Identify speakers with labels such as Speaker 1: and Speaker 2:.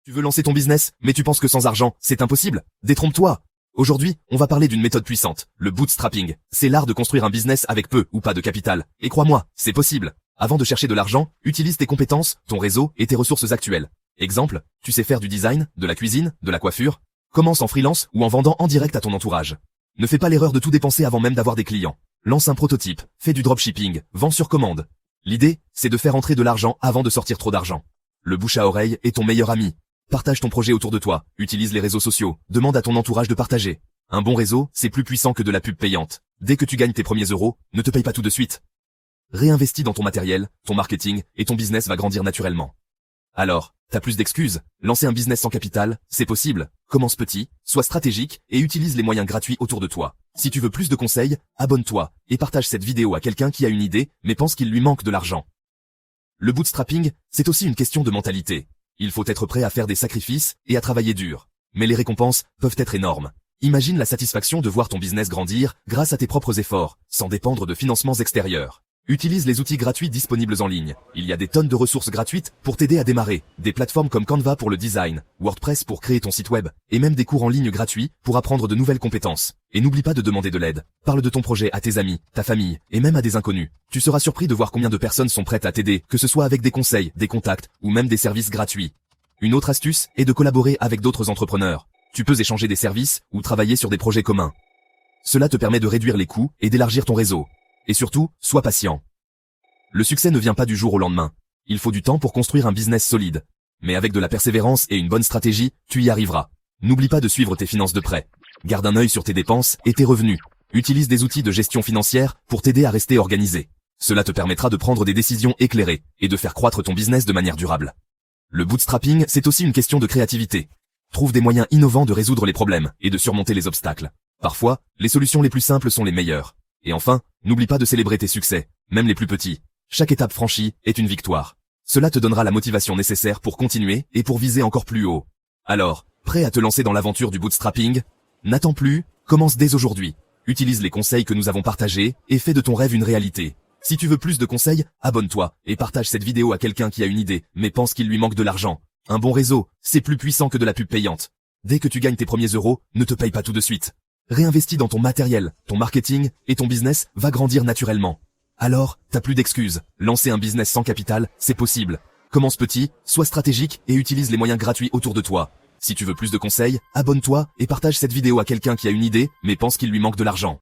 Speaker 1: Tu veux lancer ton business, mais tu penses que sans argent, c'est impossible? Détrompe-toi. Aujourd'hui, on va parler d'une méthode puissante, le bootstrapping. C'est l'art de construire un business avec peu ou pas de capital. Et crois-moi, c'est possible. Avant de chercher de l'argent, utilise tes compétences, ton réseau et tes ressources actuelles. Exemple, tu sais faire du design, de la cuisine, de la coiffure? Commence en freelance ou en vendant en direct à ton entourage. Ne fais pas l'erreur de tout dépenser avant même d'avoir des clients. Lance un prototype, fais du dropshipping, vends sur commande. L'idée, c'est de faire entrer de l'argent avant de sortir trop d'argent. Le bouche à oreille est ton meilleur ami. Partage ton projet autour de toi, utilise les réseaux sociaux, demande à ton entourage de partager. Un bon réseau, c'est plus puissant que de la pub payante. Dès que tu gagnes tes premiers euros, ne te paye pas tout de suite. Réinvestis dans ton matériel, ton marketing, et ton business va grandir naturellement. Alors, t'as plus d'excuses? Lancer un business sans capital, c'est possible. Commence petit, sois stratégique, et utilise les moyens gratuits autour de toi. Si tu veux plus de conseils, abonne-toi, et partage cette vidéo à quelqu'un qui a une idée, mais pense qu'il lui manque de l'argent. Le bootstrapping, c'est aussi une question de mentalité. Il faut être prêt à faire des sacrifices et à travailler dur. Mais les récompenses peuvent être énormes. Imagine la satisfaction de voir ton business grandir grâce à tes propres efforts, sans dépendre de financements extérieurs. Utilise les outils gratuits disponibles en ligne. Il y a des tonnes de ressources gratuites pour t'aider à démarrer. Des plateformes comme Canva pour le design, WordPress pour créer ton site web, et même des cours en ligne gratuits pour apprendre de nouvelles compétences. Et n'oublie pas de demander de l'aide. Parle de ton projet à tes amis, ta famille, et même à des inconnus. Tu seras surpris de voir combien de personnes sont prêtes à t'aider, que ce soit avec des conseils, des contacts, ou même des services gratuits. Une autre astuce est de collaborer avec d'autres entrepreneurs. Tu peux échanger des services ou travailler sur des projets communs. Cela te permet de réduire les coûts et d'élargir ton réseau. Et surtout, sois patient. Le succès ne vient pas du jour au lendemain. Il faut du temps pour construire un business solide. Mais avec de la persévérance et une bonne stratégie, tu y arriveras. N'oublie pas de suivre tes finances de près. Garde un œil sur tes dépenses et tes revenus. Utilise des outils de gestion financière pour t'aider à rester organisé. Cela te permettra de prendre des décisions éclairées et de faire croître ton business de manière durable. Le bootstrapping, c'est aussi une question de créativité. Trouve des moyens innovants de résoudre les problèmes et de surmonter les obstacles. Parfois, les solutions les plus simples sont les meilleures. Et enfin, n'oublie pas de célébrer tes succès, même les plus petits. Chaque étape franchie est une victoire. Cela te donnera la motivation nécessaire pour continuer et pour viser encore plus haut. Alors, prêt à te lancer dans l'aventure du bootstrapping? N'attends plus, commence dès aujourd'hui. Utilise les conseils que nous avons partagés et fais de ton rêve une réalité. Si tu veux plus de conseils, abonne-toi et partage cette vidéo à quelqu'un qui a une idée, mais pense qu'il lui manque de l'argent. Un bon réseau, c'est plus puissant que de la pub payante. Dès que tu gagnes tes premiers euros, ne te paye pas tout de suite. Réinvestis dans ton matériel, ton marketing, et ton business va grandir naturellement. Alors, t'as plus d'excuses. Lancer un business sans capital, c'est possible. Commence petit, sois stratégique et utilise les moyens gratuits autour de toi. Si tu veux plus de conseils, abonne-toi et partage cette vidéo à quelqu'un qui a une idée, mais pense qu'il lui manque de l'argent.